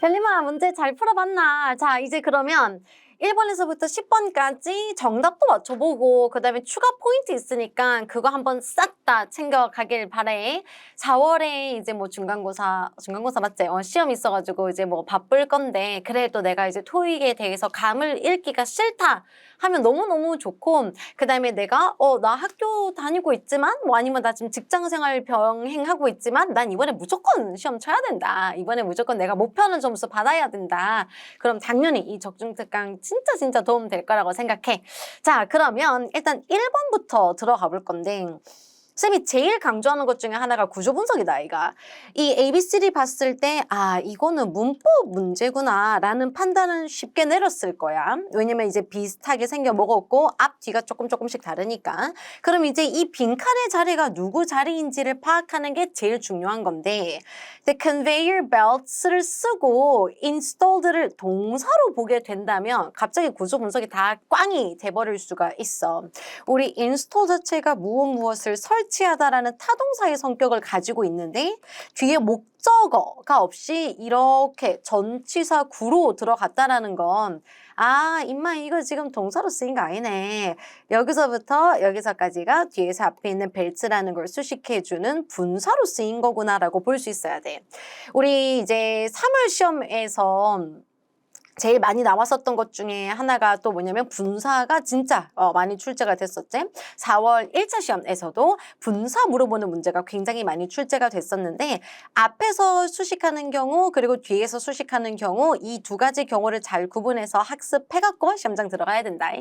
벨리마 문제 잘 풀어봤나? 자, 이제 그러면 1번에서부터 10번까지 정답도 맞춰보고 그 다음에 추가 포인트 있으니까 그거 한번 싹 다 챙겨가길 바래. 4월에 이제 뭐 중간고사 맞지? 시험 있어가지고 이제 뭐 바쁠 건데 그래도 내가 이제 토익에 대해서 감을 읽기가 싫다 하면 너무너무 좋고 그 다음에 내가 나 학교 다니고 있지만 뭐 아니면 나 지금 직장생활 병행하고 있지만 난 이번에 무조건 시험 쳐야 된다. 이번에 무조건 내가 목표는 점수 받아야 된다. 그럼 당연히 이 적중특강 진짜 도움 될 거라고 생각해. 자, 그러면 일단 1번부터 들어가 볼 건데 쌤이 제일 강조하는 것 중에 하나가 구조 분석이다, 아이가. 이 ABCD 봤을 때, 이거는 문법 문제구나, 라는 판단은 쉽게 내렸을 거야. 왜냐면 이제 비슷하게 생겨 먹었고, 앞, 뒤가 조금씩 다르니까. 그럼 이제 이 빈칸의 자리가 누구 자리인지를 파악하는 게 제일 중요한 건데, the conveyor belts를 쓰고 installed를 동사로 보게 된다면, 갑자기 구조 분석이 다 꽝이 돼버릴 수가 있어. 우리 install 자체가 무엇을 설치하다라는 타동사의 성격을 가지고 있는데 뒤에 목적어가 없이 이렇게 전치사 구로 들어갔다라는 건 임마 이거 지금 동사로 쓰인 거 아니네. 여기서부터 여기서까지가 뒤에서 앞에 있는 벨트라는 걸 수식해주는 분사로 쓰인 거구나라고 볼 수 있어야 돼. 우리 이제 3월 시험에서 제일 많이 나왔었던 것 중에 하나가 또 뭐냐면 분사가 진짜 많이 출제가 됐었지. 4월 1차 시험에서도 분사 물어보는 문제가 굉장히 많이 출제가 됐었는데 앞에서 수식하는 경우 그리고 뒤에서 수식하는 경우 이 두 가지 경우를 잘 구분해서 학습해갖고 시험장 들어가야 된다.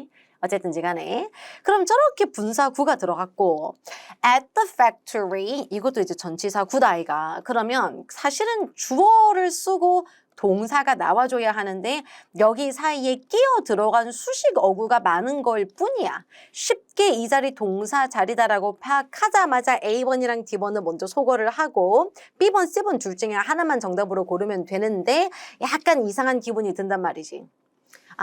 어쨌든지 간에. 그럼 저렇게 분사구가 들어갔고 at the factory 이것도 이제 전치사 구다 아이가. 그러면 사실은 주어를 쓰고 동사가 나와줘야 하는데 여기 사이에 끼어 들어간 수식 어구가 많은 걸 뿐이야. 쉽게 이 자리 동사 자리다라고 파악하자마자 A번이랑 D번을 먼저 소거를 하고 B번, C번 둘 중에 하나만 정답으로 고르면 되는데 약간 이상한 기분이 든단 말이지.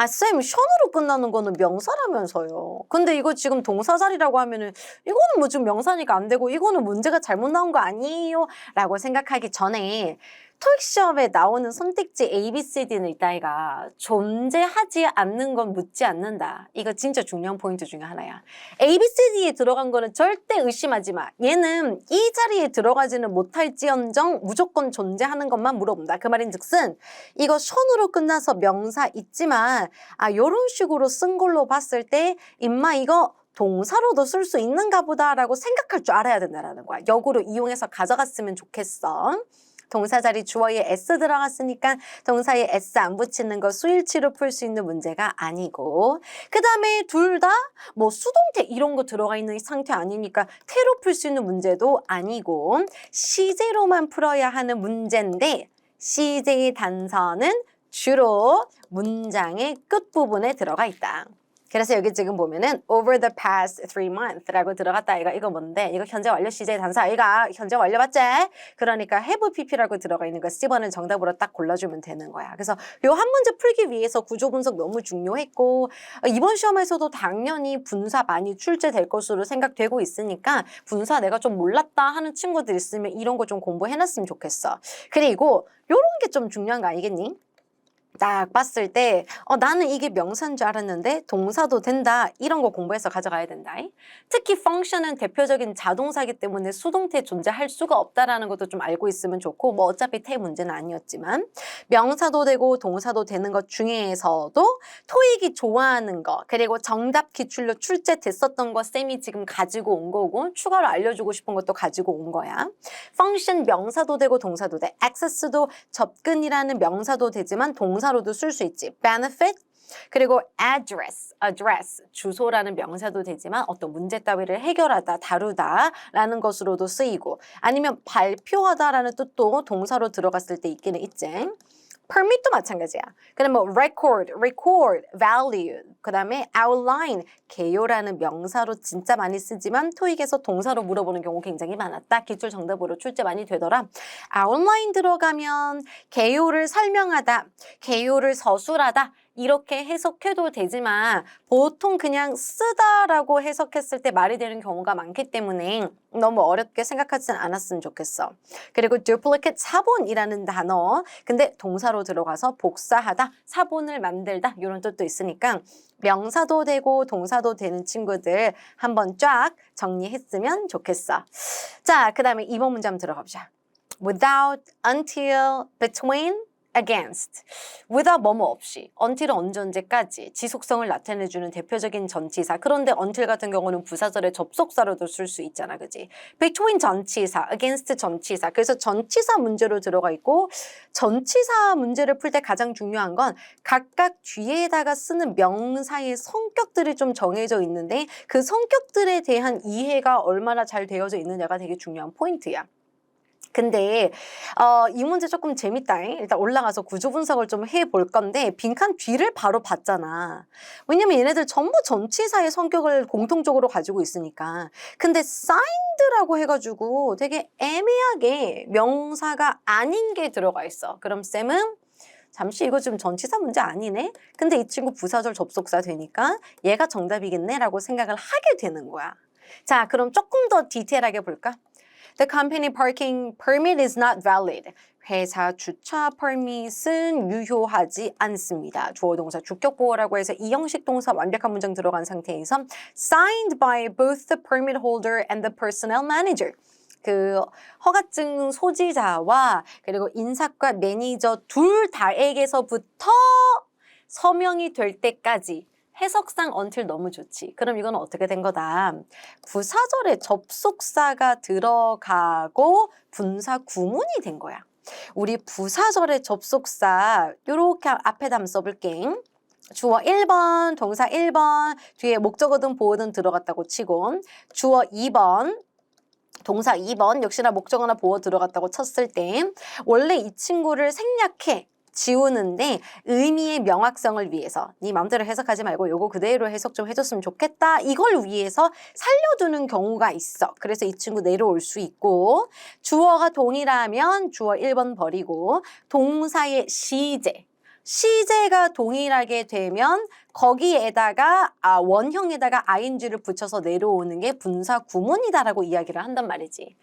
쌤, 션으로 끝나는 거는 명사라면서요. 근데 이거 지금 동사 자리라고 하면은 이거는 뭐 지금 명사니까 안 되고 이거는 문제가 잘못 나온 거 아니에요? 라고 생각하기 전에 토익 시험에 나오는 선택지 A, B, C, D는 이따위가 존재하지 않는 건 묻지 않는다. 이거 진짜 중요한 포인트 중에 하나야. A, B, C, D에 들어간 거는 절대 의심하지 마. 얘는 이 자리에 들어가지는 못할지언정 무조건 존재하는 것만 물어본다. 그 말인즉슨 이거 션으로 끝나서 명사 있지만 요런 식으로 쓴 걸로 봤을 때 임마 이거 동사로도 쓸 수 있는가 보다라고 생각할 줄 알아야 된다는 거야. 역으로 이용해서 가져갔으면 좋겠어. 동사 자리 주어에 s 들어갔으니까 동사에 s 안 붙이는 거 수일치로 풀 수 있는 문제가 아니고 그 다음에 둘 다 뭐 수동태 이런 거 들어가 있는 상태 아니니까 태로 풀 수 있는 문제도 아니고 시제로만 풀어야 하는 문제인데 시제의 단서는 주로 문장의 끝부분에 들어가 있다. 그래서 여기 지금 보면은 over the past 3 months라고 들어갔다. 이거 뭔데? 이거 현재 완료 시제 단사 아이가 현재 완료 맞지? 그러니까 have pp라고 들어가 있는 거 C번은 정답으로 딱 골라주면 되는 거야. 그래서 요 한 문제 풀기 위해서 구조 분석 너무 중요했고 이번 시험에서도 당연히 분사 많이 출제될 것으로 생각되고 있으니까 분사 내가 좀 몰랐다 하는 친구들 있으면 이런 거 좀 공부해놨으면 좋겠어. 그리고 요런 게 좀 중요한 거 아니겠니? 딱 봤을 때 나는 이게 명사인 줄 알았는데 동사도 된다. 이런 거 공부해서 가져가야 된다. 특히 function은 대표적인 자동사이기 때문에 수동태 존재할 수가 없다라는 것도 좀 알고 있으면 좋고 뭐 어차피 태 문제는 아니었지만 명사도 되고 동사도 되는 것 중에서도 토익이 좋아하는 거 그리고 정답 기출로 출제됐었던 거 쌤이 지금 가지고 온 거고 추가로 알려주고 싶은 것도 가지고 온 거야. function 명사도 되고 동사도 돼. access도 접근이라는 명사도 되지만 동사로도 쓸 수 있지. benefit 그리고 address, 주소라는 명사도 되지만 어떤 문제 따위를 해결하다, 다루다라는 것으로도 쓰이고 아니면 발표하다라는 뜻도 동사로 들어갔을 때 있기는 있지. permit도 마찬가지야. 그다음에 뭐 record, value, 그다음에 outline, 개요라는 명사로 진짜 많이 쓰지만 토익에서 동사로 물어보는 경우 굉장히 많았다. 기출 정답으로 출제 많이 되더라. outline 들어가면 개요를 설명하다, 개요를 서술하다 이렇게 해석해도 되지만 보통 그냥 쓰다라고 해석했을 때 말이 되는 경우가 많기 때문에 너무 어렵게 생각하지는 않았으면 좋겠어. 그리고 duplicate, 사본이라는 단어. 근데 동사로 들어가서 복사하다, 사본을 만들다 이런 뜻도 있으니까 명사도 되고 동사도 되는 친구들 한번 쫙 정리했으면 좋겠어. 자, 그 다음에 2번 문제 한번 들어가 보자. without, until, between, against. without 뭐뭐 없이. until은 언제까지 지속성을 나타내주는 대표적인 전치사. 그런데 until 같은 경우는 부사절의 접속사로도 쓸 수 있잖아. 그지? between 전치사, against 전치사. 그래서 전치사 문제로 들어가 있고 전치사 문제를 풀 때 가장 중요한 건 각각 뒤에다가 쓰는 명사의 성격들이 좀 정해져 있는데 그 성격들에 대한 이해가 얼마나 잘 되어져 있느냐가 되게 중요한 포인트야. 근데 이 문제 조금 재밌다. 일단 올라가서 구조 분석을 좀 해볼 건데 빈칸 뒤를 바로 봤잖아. 왜냐면 얘네들 전부 전치사의 성격을 공통적으로 가지고 있으니까. 근데 signed라고 해가지고 되게 애매하게 명사가 아닌 게 들어가 있어. 그럼 쌤은 잠시 이거 지금 전치사 문제 아니네? 근데 이 친구 부사절 접속사 되니까 얘가 정답이겠네? 라고 생각을 하게 되는 거야. 자, 그럼 조금 더 디테일하게 볼까? The company parking permit is not valid. 회사 주차 퍼밋은 유효하지 않습니다. 주어 동사 주격보어라고 해서 이 형식 동사 완벽한 문장 들어간 상태에서 signed by both the permit holder and the personnel manager. 그 허가증 소지자와 그리고 인사과 매니저 둘 다에게서부터 서명이 될 때까지 해석상 until 너무 좋지. 그럼 이건 어떻게 된 거다? 부사절에 접속사가 들어가고 분사 구문이 된 거야. 우리 부사절의 접속사 이렇게 앞에다 한번 써볼게. 주어 1번, 동사 1번, 뒤에 목적어든 보어든 들어갔다고 치고 주어 2번, 동사 2번 역시나 목적어나 보어 들어갔다고 쳤을 때 원래 이 친구를 생략해 지우는데 의미의 명확성을 위해서 네 마음대로 해석하지 말고 요거 그대로 해석 좀 해줬으면 좋겠다. 이걸 위해서 살려두는 경우가 있어. 그래서 이 친구 내려올 수 있고 주어가 동일하면 주어 1번 버리고 동사의 시제가 동일하게 되면 거기에다가 원형에다가 ing를 붙여서 내려오는 게 분사 구문이다라고 이야기를 한단 말이지.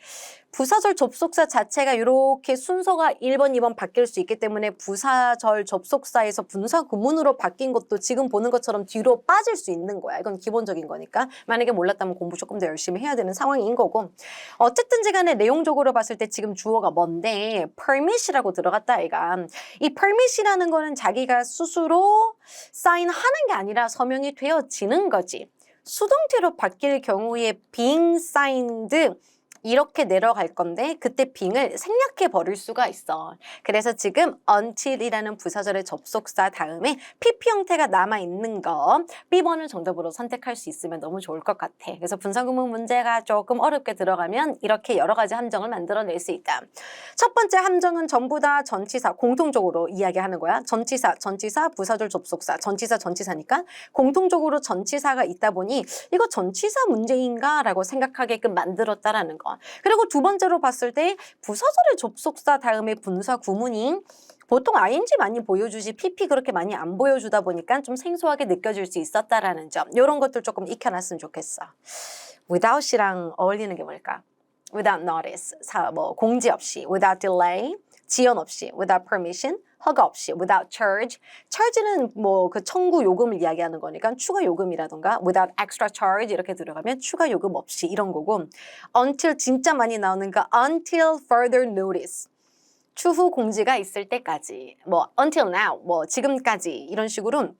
부사절 접속사 자체가 이렇게 순서가 1번, 2번 바뀔 수 있기 때문에 부사절 접속사에서 분사 구문으로 바뀐 것도 지금 보는 것처럼 뒤로 빠질 수 있는 거야. 이건 기본적인 거니까. 만약에 몰랐다면 공부 조금 더 열심히 해야 되는 상황인 거고. 어쨌든지 간에 내용적으로 봤을 때 지금 주어가 뭔데 permit이라고 들어갔다 아이가. 이 permit이라는 거는 자기가 스스로 사인하는 게 아니라 서명이 되어지는 거지. 수동태로 바뀔 경우에 being signed 이렇게 내려갈 건데 그때 being을 생략해 버릴 수가 있어. 그래서 지금 until이라는 부사절의 접속사 다음에 PP 형태가 남아있는 거 B번을 정답으로 선택할 수 있으면 너무 좋을 것 같아. 그래서 분사구문 문제가 조금 어렵게 들어가면 이렇게 여러 가지 함정을 만들어낼 수 있다. 첫 번째 함정은 전부 다 전치사 공통적으로 이야기하는 거야. 전치사, 부사절 접속사, 전치사니까 공통적으로 전치사가 있다 보니 이거 전치사 문제인가? 라고 생각하게끔 만들었다라는 거. 그리고 두 번째로 봤을 때 부사절의 접속사 다음에 분사 구문이 보통 ing 많이 보여주지 PP 그렇게 많이 안 보여주다 보니까 좀 생소하게 느껴질 수 있었다라는 점. 이런 것들 조금 익혀놨으면 좋겠어. without이랑 어울리는 게 뭘까? without notice, 공지 없이, without delay, 지연 없이, without permission, 허가 없이, without charge. charge는 그 청구 요금을 이야기하는 거니까 추가 요금이라던가 without extra charge 이렇게 들어가면 추가 요금 없이 이런 거고 until 진짜 많이 나오는 거 until further notice. 추후 공지가 있을 때까지. until now, 지금까지 이런 식으로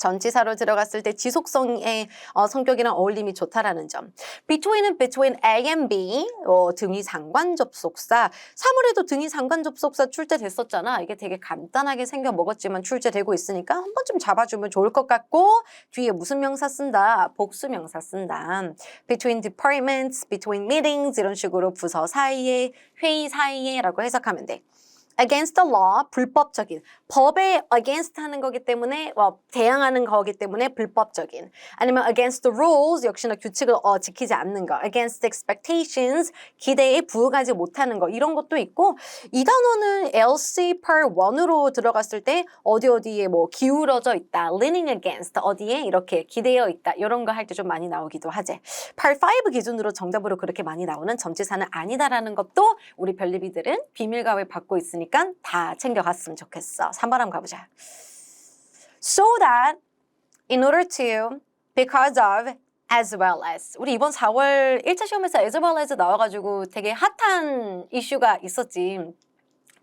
전치사로 들어갔을 때 지속성의 성격이랑 어울림이 좋다라는 점. between은 between A and B, 등위 상관 접속사. 사물에도 등위 상관 접속사 출제됐었잖아. 이게 되게 간단하게 생겨 먹었지만 출제되고 있으니까 한 번쯤 잡아주면 좋을 것 같고 뒤에 무슨 명사 쓴다? 복수 명사 쓴다. between departments, between meetings 이런 식으로 부서 사이에, 회의 사이에 라고 해석하면 돼. against the law, 불법적인. 법에 against 하는 거기 때문에 대항하는 거기 때문에 불법적인. 아니면 against the rules, 역시나 규칙을 지키지 않는 거. against expectations, 기대에 부응하지 못하는 거. 이런 것도 있고 이 단어는 LC part 1으로 들어갔을 때 어디에 뭐 기울어져 있다. leaning against, 어디에 이렇게 기대어 있다. 이런 거 할 때 좀 많이 나오기도 하지. part 5 기준으로 정답으로 그렇게 많이 나오는 전치사는 아니다라는 것도 우리 별리비들은 비밀가외 받고 있으니까 다 챙겨갔으면 좋겠어. 3번 한번 가보자. So that, in order to, because of, as well as. 우리 이번 4월 1차 시험에서 as well as 나와가지고 되게 핫한 이슈가 있었지.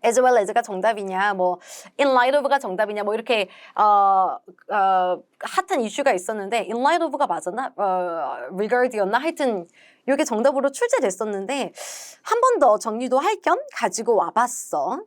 as well as가 정답이냐, 뭐 in light of가 정답이냐, 뭐 이렇게 핫한 이슈가 있었는데 in light of가 맞았나? regard이었나? 하여튼 이게 정답으로 출제됐었는데 한 번 더 정리도 할 겸 가지고 와봤어.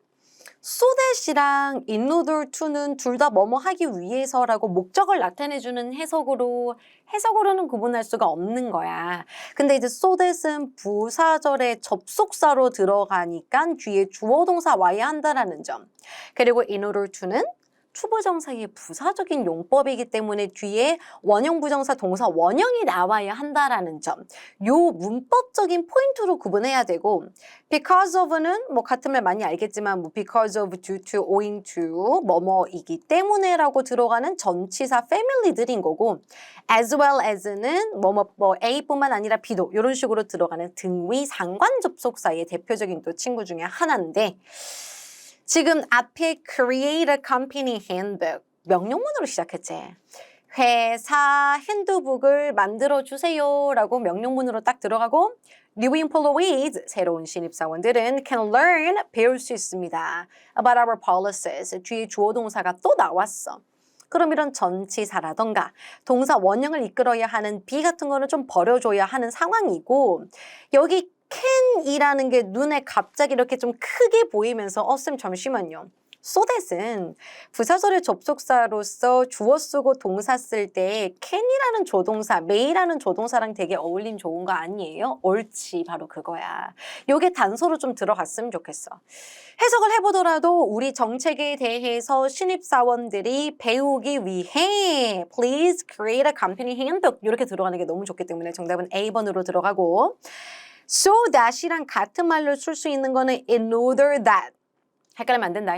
so that이랑 in order to는 둘 다 뭐뭐 하기 위해서라고 목적을 나타내주는 해석으로는 구분할 수가 없는 거야. 근데 이제 so that은 부사절의 접속사로 들어가니까 뒤에 주어 동사 와야 한다라는 점. 그리고 in order to는 투부정사의 부사적인 용법이기 때문에 뒤에 원형 부정사 동사 원형이 나와야 한다라는 점. 요 문법적인 포인트로 구분해야 되고 because of는 뭐 같은 말 많이 알겠지만 뭐 because of, due to, owing to 뭐뭐이기 때문에라고 들어가는 전치사 패밀리들인 거고 as well as는 뭐 A뿐만 아니라 B도 이런 식으로 들어가는 등위 상관 접속사의 대표적인 또 친구 중에 하나인데 지금 앞에 create a company handbook 명령문으로 시작했지. 회사 핸드북을 만들어주세요 라고 명령문으로 딱 들어가고 New employees, 새로운 신입사원들은 can learn, 배울 수 있습니다. About our policies, 뒤에 주어 동사가 또 나왔어. 그럼 이런 전치사라던가 동사 원형을 이끌어야 하는 be 같은 거는 좀 버려줘야 하는 상황이고 여기 can이라는 게 눈에 갑자기 이렇게 좀 크게 보이면서 쌤 잠시만요. so that은 부사절의 접속사로서 주어 쓰고 동사 쓸 때 can이라는 조동사, may라는 조동사랑 되게 어울림 좋은 거 아니에요? 옳지, 바로 그거야. 요게 단서로 좀 들어갔으면 좋겠어. 해석을 해보더라도 우리 정책에 대해서 신입사원들이 배우기 위해 Please create a company handbook 이렇게 들어가는 게 너무 좋기 때문에 정답은 A번으로 들어가고 so that이랑 같은 말로 쓸 수 있는 거는 in order that. 헷갈리면 안 된다.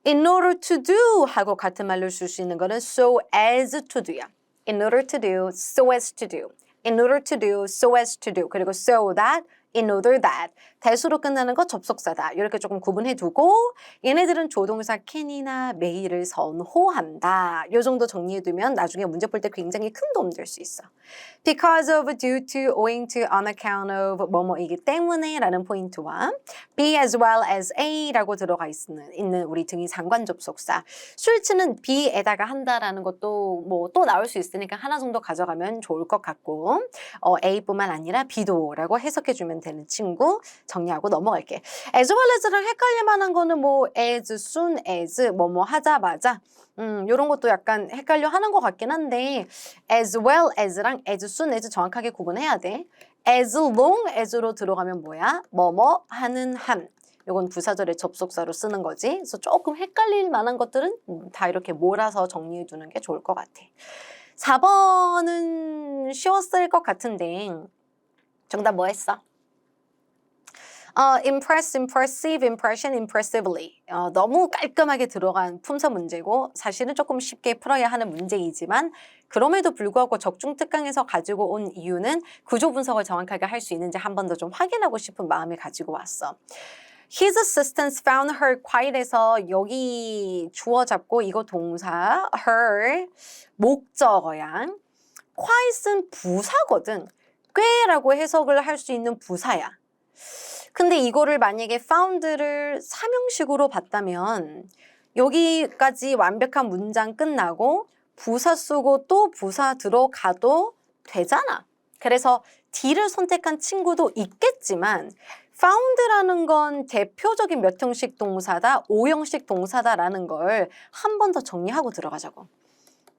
in order to do 하고 같은 말로 쓸 수 있는 거는 so as to do야. in order to do, so as to do. in order to do, so as to do. 그리고 so that, in order that. 대수로 끝나는 거 접속사다. 이렇게 조금 구분해 두고 얘네들은 조동사 can이나 may를 선호한다. 이 정도 정리해 두면 나중에 문제 풀 때 굉장히 큰 도움 될 수 있어. Because of, due to, owing to, on account of 뭐뭐이기 때문에 라는 포인트와 be as well as a라고 들어가 있는 우리 등위 상관 접속사. switch는 be에다가 한다라는 것도 뭐 또 나올 수 있으니까 하나 정도 가져가면 좋을 것 같고 a뿐만 아니라 b도라고 해석해 주면 되는 친구 정리하고 넘어갈게. as well as랑 헷갈릴 만한 거는 뭐 as soon as 뭐뭐 하자마자 요런 것도 약간 헷갈려 하는 것 같긴 한데 as well as랑 as soon as 정확하게 구분해야 돼. as long as로 들어가면 뭐야? 뭐뭐 하는 한. 요건 부사절의 접속사로 쓰는 거지. 그래서 조금 헷갈릴 만한 것들은 다 이렇게 몰아서 정리해 두는 게 좋을 것 같아. 4번은 쉬웠을 것 같은데 정답 뭐 했어? impress, impressive, impression, impressively. 너무 깔끔하게 들어간 품사 문제고 사실은 조금 쉽게 풀어야 하는 문제이지만 그럼에도 불구하고 적중특강에서 가지고 온 이유는 구조 분석을 정확하게 할 수 있는지 한 번 더 좀 확인하고 싶은 마음을 가지고 왔어. His assistants found her quiet에서 여기 주어 잡고 이거 동사 her 목적어야. quiet은 부사거든. 꽤라고 해석을 할 수 있는 부사야. 근데 이거를 만약에 found를 사명식으로 봤다면 여기까지 완벽한 문장 끝나고 부사 쓰고 또 부사 들어가도 되잖아. 그래서 D를 선택한 친구도 있겠지만 found라는 건 대표적인 몇 형식 동사다, 5형식 동사다라는 걸 한 번 더 정리하고 들어가자고.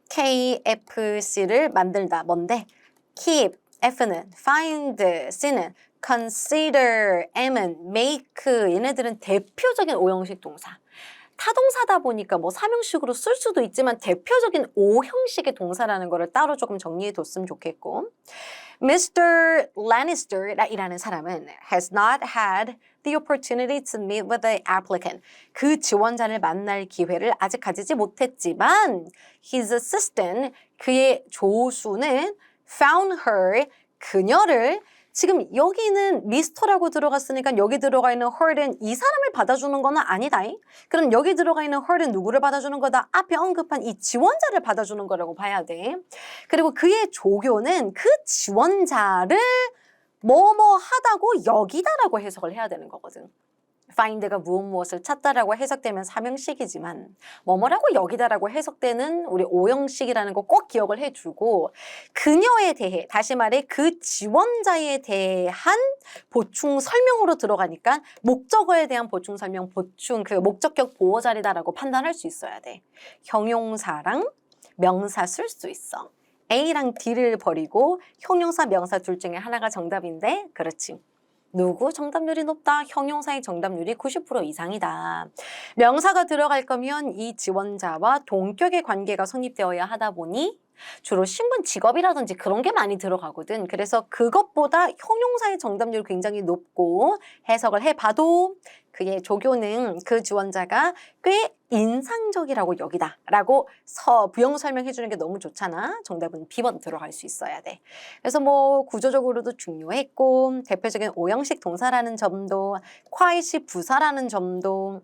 KFC를 만들다. 뭔데? keep, F는 find, C는 consider, M은 make. 얘네들은 대표적인 5형식 동사. 타동사다 보니까 뭐 3형식으로 쓸 수도 있지만 대표적인 5형식의 동사라는 거를 따로 조금 정리해 뒀으면 좋겠고, Mr. Lannister이라는 사람은 has not had the opportunity to meet with the applicant. 그 지원자를 만날 기회를 아직 가지지 못했지만 his assistant, 그의 조수는 found her, 그녀를, 지금 여기는 미스터라고 들어갔으니까 여기 들어가 있는 her는 이 사람을 받아주는 건 아니다. 그럼 여기 들어가 있는 her는 누구를 받아주는 거다? 앞에 언급한 이 지원자를 받아주는 거라고 봐야 돼. 그리고 그의 조교는 그 지원자를 뭐뭐 하다고 여기다라고 해석을 해야 되는 거거든. find가 무엇을 찾다라고 해석되면 3형식이지만 뭐뭐라고 여기다라고 해석되는 우리 5형식이라는 거 꼭 기억을 해주고, 그녀에 대해, 다시 말해 그 지원자에 대한 보충 설명으로 들어가니까 목적어에 대한 보충 설명, 보충 그 목적격 보호 자리다라고 판단할 수 있어야 돼. 형용사랑 명사 쓸 수 있어. A랑 D를 버리고 형용사, 명사 둘 중에 하나가 정답인데, 그렇지. 누구 정답률이 높다? 형용사의 정답률이 90% 이상이다. 명사가 들어갈 거면 이 지원자와 동격의 관계가 성립되어야 하다 보니 주로 신분, 직업이라든지 그런 게 많이 들어가거든. 그래서 그것보다 형용사의 정답률이 굉장히 높고, 해석을 해봐도 그의 조교는 그 지원자가 꽤 인상적이라고 여기다 라고 부연 설명해 주는 게 너무 좋잖아. 정답은 B번 들어갈 수 있어야 돼. 그래서 뭐 구조적으로도 중요했고, 대표적인 5형식 동사라는 점도, quiet이 부사라는 점도,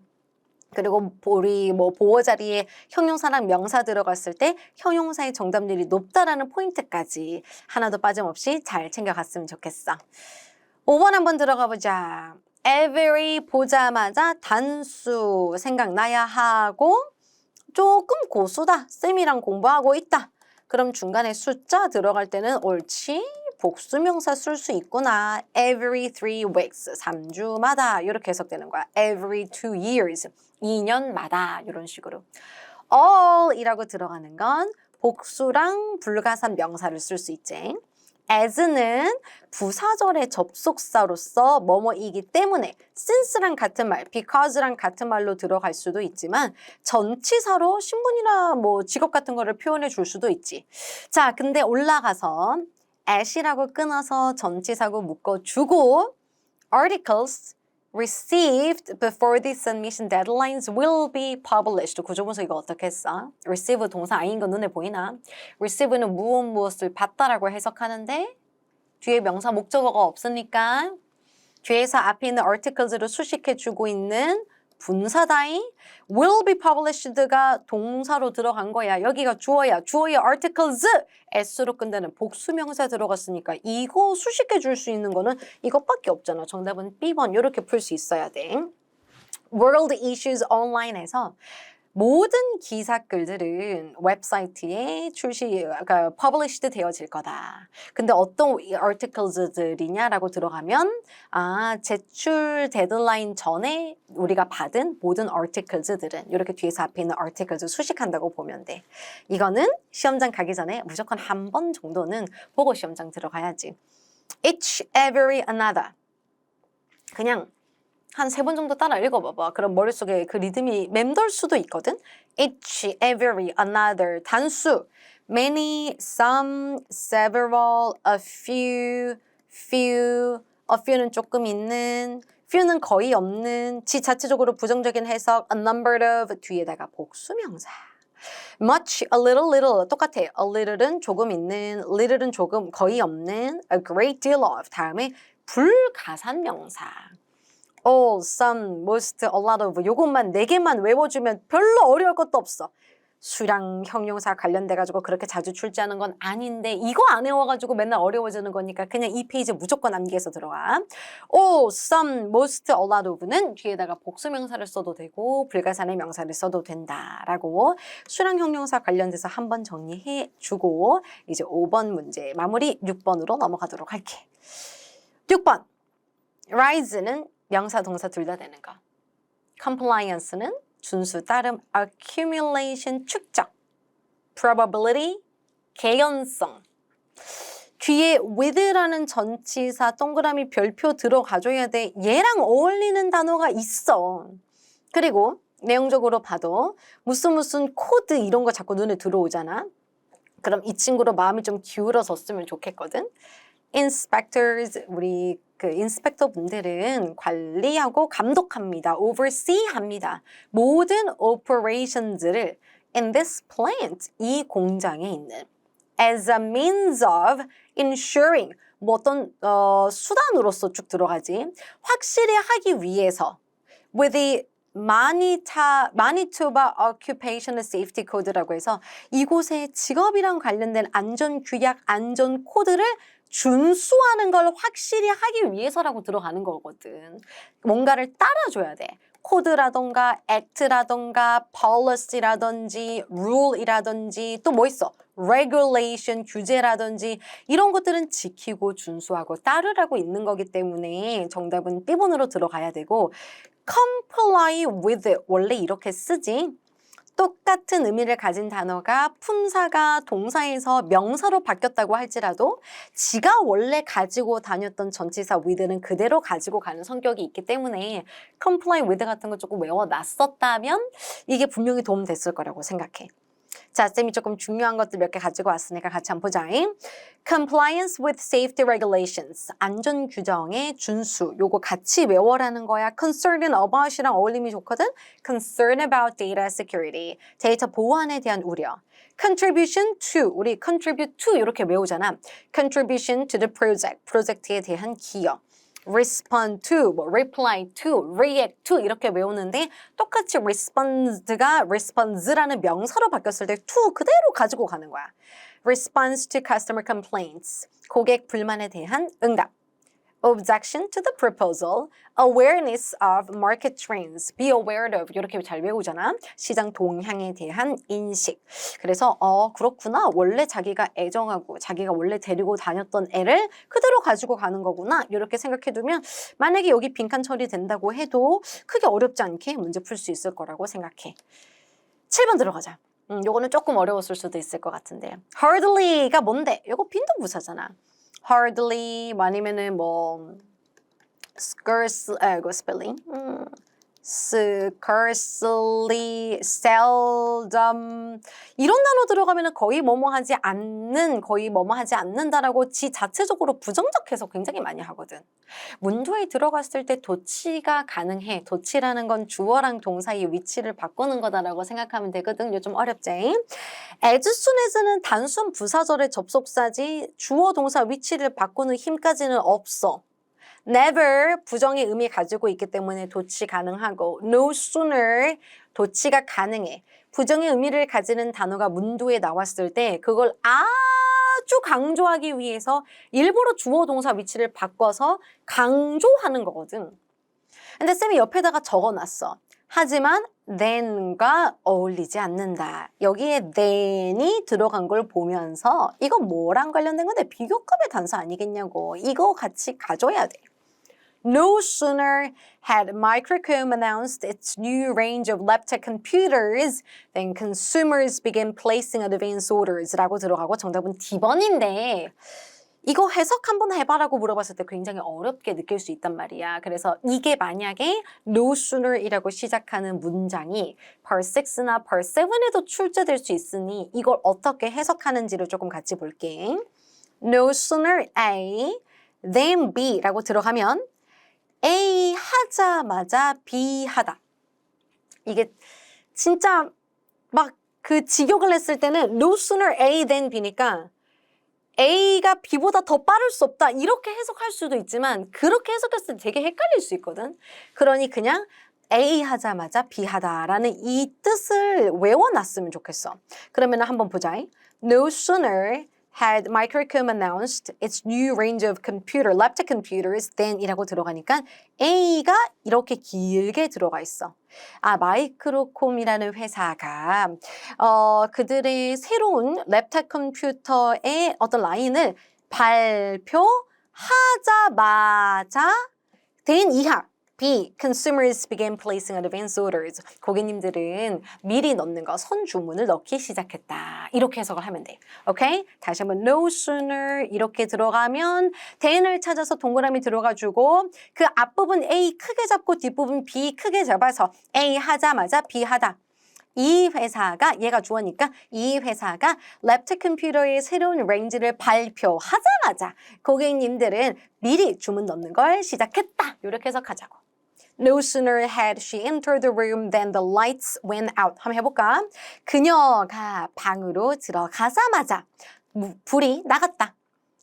그리고 우리 뭐 보호 자리에 형용사랑 명사 들어갔을 때 형용사의 정답률이 높다라는 포인트까지 하나도 빠짐없이 잘 챙겨갔으면 좋겠어. 5번 한번 들어가 보자. every 보자마자 단수 생각나야 하고, 조금 고수다. 쌤이랑 공부하고 있다. 그럼 중간에 숫자 들어갈 때는 옳지. 복수명사 쓸 수 있구나. every 3 weeks, 3주마다 이렇게 해석되는 거야. every 2 years, 2년마다 이런 식으로. all이라고 들어가는 건 복수랑 불가산 명사를 쓸 수 있지. as는 부사절의 접속사로서 뭐뭐이기 때문에 since랑 같은 말, because랑 같은 말로 들어갈 수도 있지만 전치사로 신분이나 뭐 직업 같은 거를 표현해 줄 수도 있지. 자, 근데 올라가서 at이라고 끊어서 전치사고 묶어주고 articles received before the submission deadlines will be published. 구조분석 이거 어떻게 했어? receive 동사 아닌 거 눈에 보이나? receive는 무엇을 받다라고 해석하는데 뒤에 명사 목적어가 없으니까 뒤에서 앞에 있는 articles를 수식해주고 있는 분사다이. will be published가 동사로 들어간 거야. 여기가 주어야. 주어의 articles, s로 끝내는 복수명사 들어갔으니까 이거 수식해 줄 수 있는 거는 이것밖에 없잖아. 정답은 B번. 이렇게 풀 수 있어야 돼. World Issues Online에서 모든 기사글들은 웹사이트에 그러니까 published 되어질 거다. 근데 어떤 articles들이냐라고 들어가면 제출 데드라인 전에 우리가 받은 모든 articles들은 이렇게 뒤에서 앞에 있는 articles 수식한다고 보면 돼. 이거는 시험장 가기 전에 무조건 한 번 정도는 보고 시험장 들어가야지. Each, every, another. 그냥 한 3번 정도 따라 읽어봐봐. 그럼 머릿속에 그 리듬이 맴돌 수도 있거든. Each, every, another. 단수. Many, some, several, a few, few. A few는 조금 있는. few는 거의 없는. 지 자체적으로 부정적인 해석. A number of. 뒤에다가 복수명사. Much, a little, little. 똑같아. A little은 조금 있는. little은 조금 거의 없는. A great deal of. 다음에 불가산명사. all, some, most, a lot of 요것만 4개만 외워주면 별로 어려울 것도 없어. 수량 형용사 관련돼가지고 그렇게 자주 출제하는 건 아닌데 이거 안 외워가지고 맨날 어려워지는 거니까 그냥 이 페이지 무조건 암기해서 들어와. all, some, most, a lot of는 뒤에다가 복수명사를 써도 되고 불가산의 명사를 써도 된다라고 수량 형용사 관련돼서 한번 정리해주고 이제 5번 문제 마무리 6번으로 넘어가도록 할게. 6번 rise는 명사 동사 둘 다 되는 거. compliance는 준수, 따름, accumulation, 축적, probability, 개연성. 뒤에 with라는 전치사 동그라미 별표 들어가줘야 돼. 얘랑 어울리는 단어가 있어. 그리고 내용적으로 봐도 무슨 코드 이런 거 자꾸 눈에 들어오잖아. 그럼 이 친구로 마음이 좀 기울어졌으면 좋겠거든. inspectors, 우리 그 인스펙터 분들은 관리하고 감독합니다. oversee 합니다. 모든 operations를 in this plant, 이 공장에 있는 as a means of ensuring, 뭐 어떤 수단으로서 쭉 들어가지. 확실히 하기 위해서 with the Manitoba Occupational Safety Code라고 해서 이곳에 직업이랑 관련된 안전규약, 안전코드를 준수하는 걸 확실히 하기 위해서라고 들어가는 거거든. 뭔가를 따라줘야 돼. 코드라던가 act라던가 policy라든지 rule이라든지 또 뭐 있어? regulation, 규제라든지 이런 것들은 지키고 준수하고 따르라고 있는 거기 때문에 정답은 B번으로 들어가야 되고 comply with 원래 이렇게 쓰지. 똑같은 의미를 가진 단어가 품사가 동사에서 명사로 바뀌었다고 할지라도 지가 원래 가지고 다녔던 전치사 with는 그대로 가지고 가는 성격이 있기 때문에 comply with 같은 거 조금 외워놨었다면 이게 분명히 도움됐을 거라고 생각해. 자, 쌤이 조금 중요한 것들 몇 개 가지고 왔으니까 같이 한번 보자. Compliance with safety regulations. 안전 규정의 준수. 요거 같이 외워라는 거야. Concern about이랑 어울림이 좋거든. Concern about data security. 데이터 보안에 대한 우려. Contribution to. 우리 contribute to 이렇게 외우잖아. Contribution to the project. 프로젝트에 대한 기여. respond to, 뭐 reply to, react to 이렇게 외우는데 똑같이 response가 response라는 명사로 바뀌었을 때 to 그대로 가지고 가는 거야. response to customer complaints, 고객 불만에 대한 응답. objection to the proposal, awareness of market trends, be aware of 이렇게 잘 외우잖아. 시장 동향에 대한 인식. 그래서 그렇구나. 원래 자기가 애정하고 자기가 원래 데리고 다녔던 애를 그대로 가지고 가는 거구나. 이렇게 생각해두면 만약에 여기 빈칸 처리된다고 해도 크게 어렵지 않게 문제 풀 수 있을 거라고 생각해. 7번 들어가자. 요거는 조금 어려웠을 수도 있을 것 같은데. hardly가 뭔데? 요거 빈도부사잖아. hardly 아니면은 뭐 scarce 이거 스펠링 scarcely, seldom 이런 단어 들어가면은 거의 뭐뭐 하지 않는, 거의 뭐뭐 하지 않는다라고 지 자체적으로 부정적 해석 굉장히 많이 하거든. 문도에 들어갔을 때 도치가 가능해. 도치라는 건 주어랑 동사의 위치를 바꾸는 거다라고 생각하면 되거든. 이거 좀 어렵지? as soon as는 단순 부사절의 접속사지 주어 동사 위치를 바꾸는 힘까지는 없어. never 부정의 의미 가지고 있기 때문에 도치 가능하고 no sooner 도치가 가능해. 부정의 의미를 가지는 단어가 문도에 나왔을 때 그걸 아주 강조하기 위해서 일부러 주어 동사 위치를 바꿔서 강조하는 거거든. 근데 쌤이 옆에다가 적어놨어. 하지만 then과 어울리지 않는다. 여기에 then이 들어간 걸 보면서 이거 뭐랑 관련된 건데 비교급의 단서 아니겠냐고. 이거 같이 가져야 돼. No sooner had Microcom announced its new range of laptop computers than consumers began placing advance orders 라고 들어가고 정답은 D번인데 이거 해석 한번 해봐라고 물어봤을 때 굉장히 어렵게 느낄 수 있단 말이야. 그래서 이게 만약에 no sooner이라고 시작하는 문장이 part 6나 part 7에도 출제될 수 있으니 이걸 어떻게 해석하는지를 조금 같이 볼게. No sooner A than B라고 들어가면 A 하자마자 B 하다. 이게 진짜 막 그 직역을 했을 때는 no sooner A than B니까 A가 B보다 더 빠를 수 없다. 이렇게 해석할 수도 있지만 그렇게 해석했을 때 되게 헷갈릴 수 있거든. 그러니 그냥 A 하자마자 B 하다라는 이 뜻을 외워놨으면 좋겠어. 그러면 한번 보자. No sooner had Microcom announced its new range of laptop computers than 이라고 들어가니까 A가 이렇게 길게 들어가 있어. 마이크로콤이라는 회사가 그들의 새로운 랩탑 컴퓨터의 어떤 라인을 발표하자마자 된 이하 B. Consumers began placing advance orders. 고객님들은 미리 넣는 거, 선주문을 넣기 시작했다. 이렇게 해석을 하면 돼. 오케이? 다시 한번 no sooner 이렇게 들어가면 then을 찾아서 동그라미 들어가주고 그 앞부분 A 크게 잡고 뒷부분 B 크게 잡아서 A 하자마자 B 하다. 이 회사가 얘가 주어니까 이 회사가 랩탑 컴퓨터의 새로운 레인지를 발표하자마자 고객님들은 미리 주문 넣는 걸 시작했다. 이렇게 해석하자고. No sooner had she entered the room than the lights went out. 한번 해볼까? 그녀가 방으로 들어가자마자 불이 나갔다.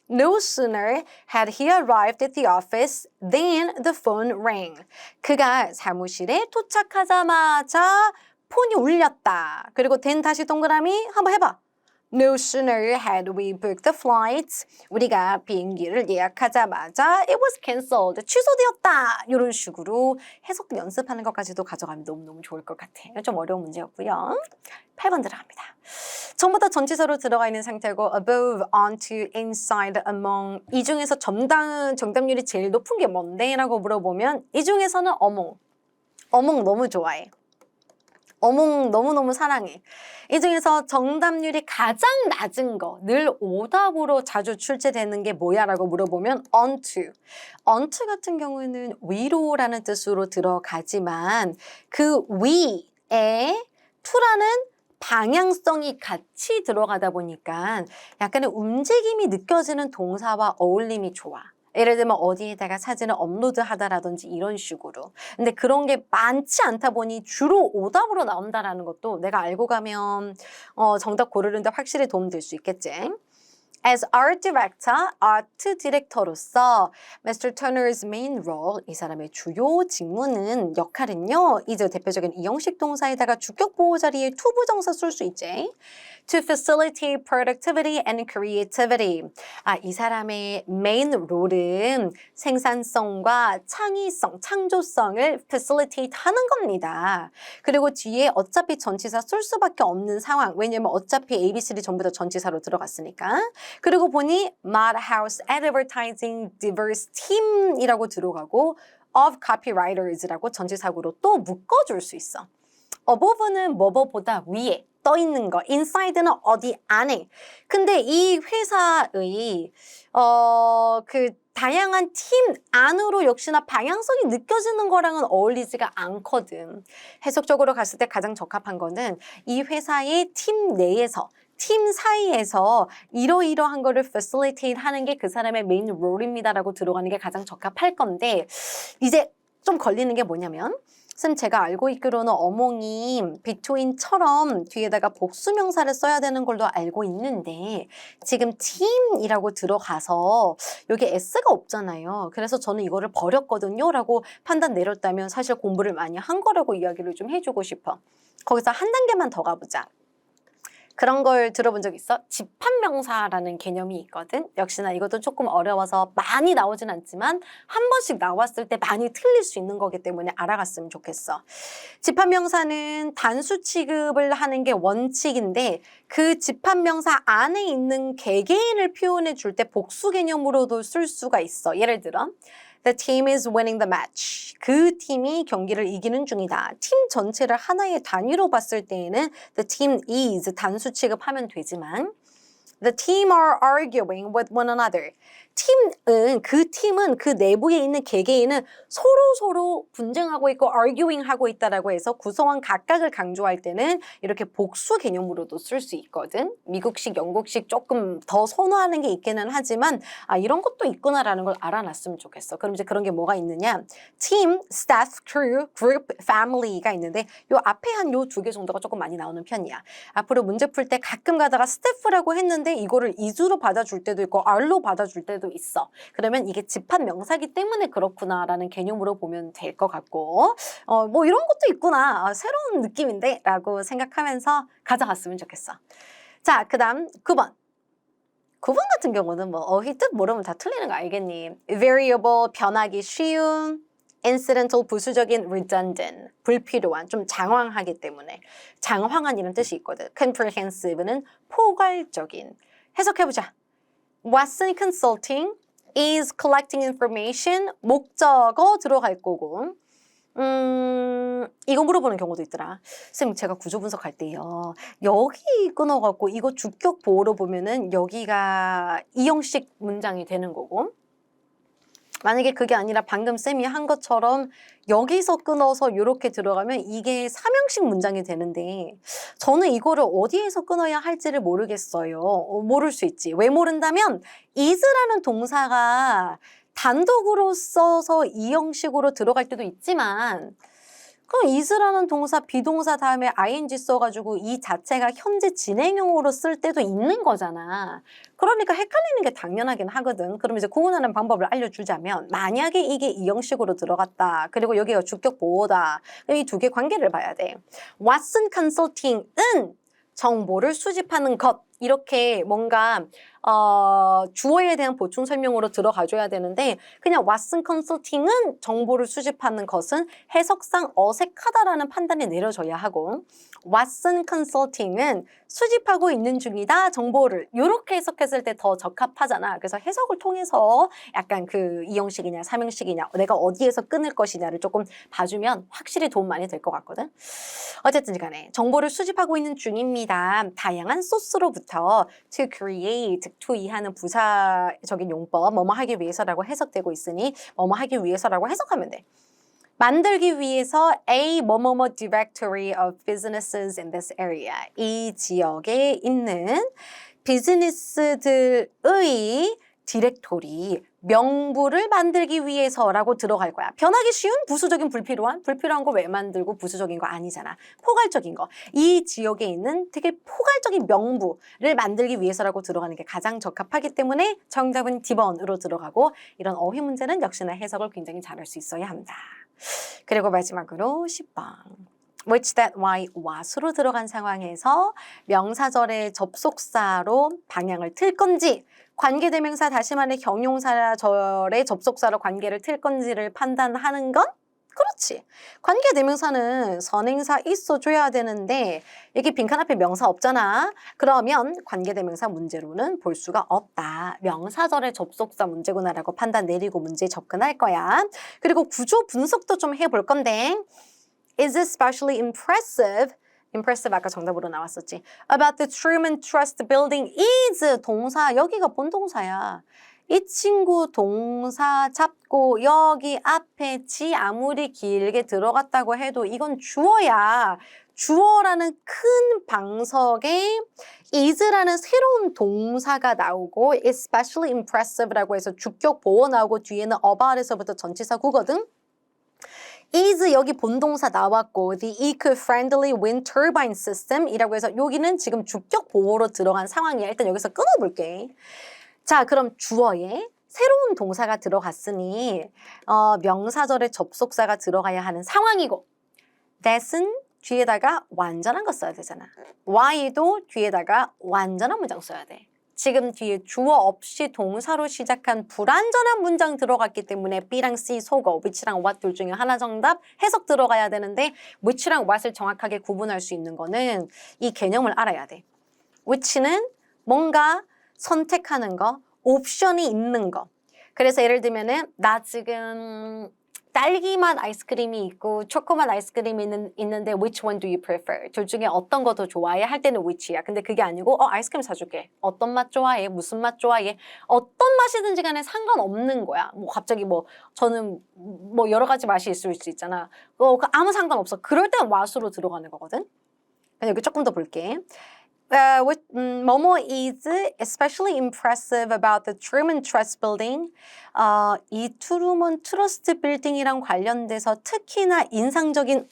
No sooner had he arrived at the office than the phone rang. 그가 사무실에 도착하자마자 폰이 울렸다. 그리고 then 다시 동그라미 한번 해봐. No sooner had we booked the flights. 우리가 비행기를 예약하자마자 it was cancelled. 취소되었다. 이런 식으로 해석 연습하는 것까지도 가져가면 너무너무 좋을 것 같아요. 좀 어려운 문제였고요. 8번 들어갑니다. 전부 다 전치사로 들어가 있는 상태고 above, onto, inside, among 이 중에서 정답률이 제일 높은 게 뭔데? 라고 물어보면 이 중에서는 among 너무 좋아해. 어몽 너무너무 사랑해. 이 중에서 정답률이 가장 낮은 거, 늘 오답으로 자주 출제되는 게 뭐야? 라고 물어보면 onto. onto 같은 경우에는 위로라는 뜻으로 들어가지만 그 위에 to라는 방향성이 같이 들어가다 보니까 약간의 움직임이 느껴지는 동사와 어울림이 좋아. 예를 들면 어디에다가 사진을 업로드하다라든지 이런 식으로. 근데 그런 게 많지 않다 보니 주로 오답으로 나온다라는 것도 내가 알고 가면 정답 고르는데 확실히 도움될 수 있겠지. As art director, 아트 디렉터로서 Mr. Turner's main role, 이 사람의 주요 직무는, 역할은요. 이제 대표적인 이형식 동사에다가 주격 보호 자리에 to 부정사 쓸 수 있지. To facilitate productivity and creativity. 이 사람의 main role은 생산성과 창의성, 창조성을 facilitate 하는 겁니다. 그리고 뒤에 어차피 전치사 쓸 수밖에 없는 상황. 왜냐면 어차피 A, B, C, D 전부 다 전치사로 들어갔으니까. 그리고 보니 Madhouse Advertising Diverse Team이라고 들어가고 of Copywriters라고 전치사구로 또 묶어줄 수 있어. above는 뭐뭐보다 위에 떠 있는 거, inside는 어디 안에. 근데 이 회사의 그 다양한 팀 안으로 역시나 방향성이 느껴지는 거랑은 어울리지가 않거든. 해석적으로 갔을 때 가장 적합한 거는 이 회사의 팀 내에서 팀 사이에서 이러이러한 거를 facilitate 하는 게 그 사람의 메인 롤입니다라고 들어가는 게 가장 적합할 건데 이제 좀 걸리는 게 뭐냐면 쌤 제가 알고 있기로는 어몽이 between처럼 뒤에다가 복수명사를 써야 되는 걸로 알고 있는데 지금 team이라고 들어가서 여기 s가 없잖아요. 그래서 저는 이거를 버렸거든요 라고 판단 내렸다면 사실 공부를 많이 한 거라고 이야기를 좀 해주고 싶어. 거기서 한 단계만 더 가보자. 그런 걸 들어본 적 있어? 집합명사라는 개념이 있거든. 역시나 이것도 조금 어려워서 많이 나오진 않지만 한 번씩 나왔을 때 많이 틀릴 수 있는 거기 때문에 알아갔으면 좋겠어. 집합명사는 단수 취급을 하는 게 원칙인데 그 집합명사 안에 있는 개개인을 표현해 줄 때 복수 개념으로도 쓸 수가 있어. 예를 들어 The team is winning the match. 그 팀이 경기를 이기는 중이다. 팀 전체를 하나의 단위로 봤을 때에는 the team is 단수 취급하면 되지만 The team are arguing with one another. 그 팀은 그 내부에 있는 개개인은 서로 분쟁하고 있고 arguing 하고 있다라고 해서 구성원 각각을 강조할 때는 이렇게 복수 개념으로도 쓸 수 있거든. 미국식, 영국식 조금 더 선호하는 게 있기는 하지만 이런 것도 있구나라는 걸 알아놨으면 좋겠어. 그럼 이제 그런 게 뭐가 있느냐? team, staff, crew, group, family가 있는데 요 앞에 한 요 두 개 정도가 조금 많이 나오는 편이야. 앞으로 문제 풀 때 가끔 가다가 staff라고 했는데 있는데 이거를 is로 받아줄 때도 있고 are로 받아줄 때도 있어. 그러면 이게 집합 명사기 때문에 그렇구나라는 개념으로 보면 될 것 같고 뭐 이런 것도 있구나. 새로운 느낌인데 라고 생각하면서 가져갔으면 좋겠어. 자, 그 다음 9번. 9번 같은 경우는 뭐 어휘 뜻 모르면 다 틀리는 거 알겠니? variable, 변하기 쉬운, incidental, 부수적인, redundant, 불필요한, 좀 장황하기 때문에 장황한이라는 뜻이 있거든. comprehensive는 포괄적인. 해석해보자. Watson Consulting is collecting information, 목적어 들어갈 거고 이거 물어보는 경우도 있더라. 쌤, 제가 구조 분석할 때요. 여기 끊어갖고 이거 주격 보호로 보면은 여기가 이형식 문장이 되는 거고 만약에 그게 아니라 방금 쌤이 한 것처럼 여기서 끊어서 이렇게 들어가면 이게 삼형식 문장이 되는데 저는 이거를 어디에서 끊어야 할지를 모르겠어요. 모를 수 있지. 왜 모른다면 is라는 동사가 단독으로 써서 이 형식으로 들어갈 때도 있지만 그럼 is라는 동사 비동사 다음에 ing 써가지고 이 자체가 현재 진행형으로 쓸 때도 있는 거잖아. 그러니까 헷갈리는 게 당연하긴 하거든. 그럼 이제 구분하는 방법을 알려주자면 만약에 이게 이 형식으로 들어갔다. 그리고 여기가 주격 보호다. 이 두 개 관계를 봐야 돼. Watson Consulting은 정보를 수집하는 것. 이렇게 뭔가 주어에 대한 보충 설명으로 들어가줘야 되는데 그냥 왓슨 컨설팅은 정보를 수집하는 것은 해석상 어색하다라는 판단이 내려져야 하고 왓슨 컨설팅은 수집하고 있는 중이다 정보를 이렇게 해석했을 때 더 적합하잖아. 그래서 해석을 통해서 약간 그 이형식이냐 삼형식이냐 내가 어디에서 끊을 것이냐를 조금 봐주면 확실히 도움 많이 될 것 같거든. 어쨌든 간에 정보를 수집하고 있는 중입니다. 다양한 소스로부터 to create, to 이하는 부사적인 용법, 뭐뭐 하기 위해서라고 해석되고 있으니 뭐뭐 하기 위해서라고 해석하면 돼. 만들기 위해서 a 뭐뭐뭐 directory of businesses in this area. 이 지역에 있는 비즈니스들의 디렉토리, 명부를 만들기 위해서라고 들어갈 거야. 변하기 쉬운 부수적인 불필요한 거 왜 만들고 부수적인 거 아니잖아. 포괄적인 거. 이 지역에 있는 되게 포괄적인 명부를 만들기 위해서라고 들어가는 게 가장 적합하기 때문에 정답은 D번으로 들어가고 이런 어휘 문제는 역시나 해석을 굉장히 잘할 수 있어야 합니다. 그리고 마지막으로 10번. which, that, why, what으로 들어간 상황에서 명사절의 접속사로 방향을 틀 건지 관계대명사 다시 말해 경용사절의 접속사로 관계를 틀 건지를 판단하는 건 그렇지. 관계대명사는 선행사 있어줘야 되는데 여기 빈칸 앞에 명사 없잖아. 그러면 관계대명사 문제로는 볼 수가 없다. 명사절의 접속사 문제구나라고 판단 내리고 문제에 접근할 거야. 그리고 구조 분석도 좀 해볼 건데 is especially impressive. impressive 아까 정답으로 나왔었지. About the Truman Trust Building is 동사. 여기가 본동사야. 이 친구 동사 잡고 여기 앞에 지 아무리 길게 들어갔다고 해도 이건 주어야. 주어라는 큰 방석에 is라는 새로운 동사가 나오고 especially impressive라고 해서 주격 보호 나오고 뒤에는 about에서부터 전치사 구거든. is 여기 본동사 나왔고 the eco-friendly wind turbine system 이라고 해서 여기는 지금 주격 보호로 들어간 상황이야. 일단 여기서 끊어볼게. 자, 그럼 주어에 새로운 동사가 들어갔으니 명사절에 접속사가 들어가야 하는 상황이고 that은 뒤에다가 완전한 거 써야 되잖아. why도 뒤에다가 완전한 문장 써야 돼. 지금 뒤에 주어 없이 동사로 시작한 불완전한 문장 들어갔기 때문에 B랑 C 속어, which랑 what 둘 중에 하나 정답 해석 들어가야 되는데 which랑 what을 정확하게 구분할 수 있는 거는 이 개념을 알아야 돼. which는 뭔가 선택하는 거, 옵션이 있는 거. 그래서 예를 들면은 나 지금 딸기맛 아이스크림이 있고 초코맛 아이스크림이 있는데 which one do you prefer? 둘 중에 어떤 거 더 좋아해? 할 때는 which야. 근데 그게 아니고 아이스크림 사줄게. 어떤 맛 좋아해? 무슨 맛 좋아해? 어떤 맛이든지 간에 상관없는 거야. 뭐 갑자기 뭐 저는 뭐 여러 가지 맛이 있을 수 있잖아. 아무 상관없어. 그럴 땐 what으로 들어가는 거거든. 여기 조금 더 볼게. 뭐뭐 is especially impressive about the Truman Trust Building. 이 트루먼 트러스트 빌딩이랑 관련돼서 특히나 인상적인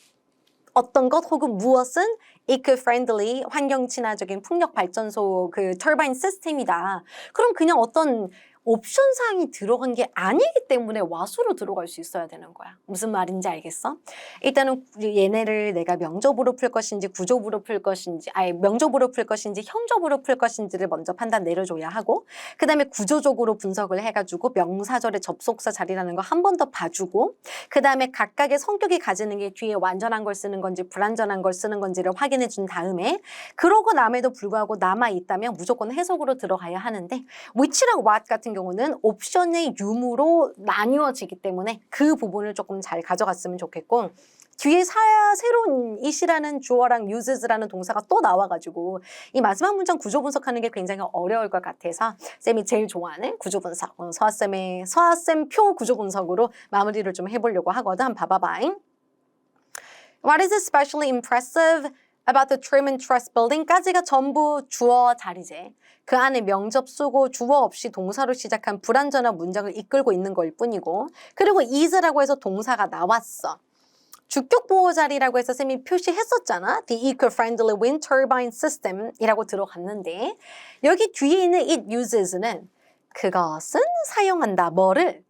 어떤 것 혹은 무엇은 eco-friendly, 환경 친화적인 풍력 발전소 그 터바인 시스템이다. 그럼 그냥 어떤 옵션 사항이 들어간 게 아니기 때문에 와수로 들어갈 수 있어야 되는 거야. 무슨 말인지 알겠어? 일단은 얘네를 내가 명접으로 풀 것인지 구접으로 풀 것인지 아니 명접으로 풀 것인지 형접으로 풀 것인지를 먼저 판단 내려줘야 하고 그 다음에 구조적으로 분석을 해가지고 명사절의 접속사 자리라는 거 한 번 더 봐주고 그 다음에 각각의 성격이 가지는 게 뒤에 완전한 걸 쓰는 건지 불완전한 걸 쓰는 건지를 확인해 준 다음에 그러고 남에도 불구하고 남아있다면 무조건 해석으로 들어가야 하는데 which랑 what 같은 경우는 옵션의 유무로 나뉘어지기 때문에 그 부분을 조금 잘 가져갔으면 좋겠고 뒤에 새로운 it이라는 주어랑 uses라는 동사가 또 나와가지고 이 마지막 문장 구조 분석하는 게 굉장히 어려울 것 같아서 쌤이 제일 좋아하는 구조 분석, 서아쌤 표 구조 분석으로 마무리를 좀 해보려고 하거든. 한번 봐봐봐. What is especially impressive about the Truman Trust Building까지가 전부 주어 자리제. 그 안에 명접 쓰고 주어 없이 동사로 시작한 불완전한 문장을 이끌고 있는 걸 뿐이고 그리고 is라고 해서 동사가 나왔어. 주격 보호 자리라고 해서 쌤이 표시했었잖아. The eco-friendly wind turbine system 이라고 들어갔는데 여기 뒤에 있는 it uses는 그것은 사용한다. 뭘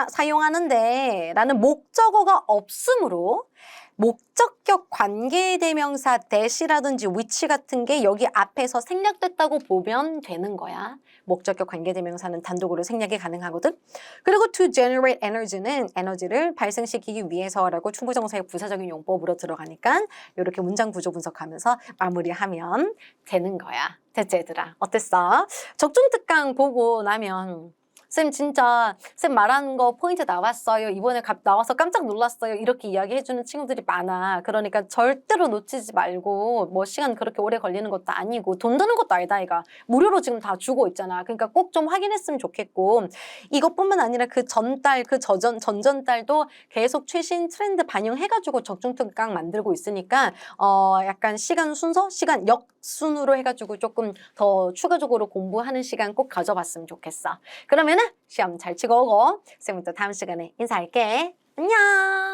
사용하는데 라는 목적어가 없으므로 목적격 관계대명사 that이라든지 which 같은 게 여기 앞에서 생략됐다고 보면 되는 거야. 목적격 관계대명사는 단독으로 생략이 가능하거든. 그리고 to generate energy는 에너지를 발생시키기 위해서라고 충고정사의 부사적인 용법으로 들어가니까 이렇게 문장 구조 분석하면서 마무리하면 되는 거야. 됐지 얘들아? 어땠어? 적중특강 보고 나면 쌤 진짜 쌤 말하는 거 포인트 나왔어요. 이번에 나와서 깜짝 놀랐어요. 이렇게 이야기해주는 친구들이 많아. 그러니까 절대로 놓치지 말고 뭐 시간 그렇게 오래 걸리는 것도 아니고 돈 드는 것도 아니다 이가. 무료로 지금 다 주고 있잖아. 그러니까 꼭 좀 확인했으면 좋겠고 이것뿐만 아니라 그 전달 그 전전달도 계속 최신 트렌드 반영해가지고 적중특강 만들고 있으니까 약간 시간 순서? 시간 역순으로 해가지고 조금 더 추가적으로 공부하는 시간 꼭 가져봤으면 좋겠어. 그러면은 시험 잘 치고 오고 쌤부터 다음 시간에 인사할게. 안녕.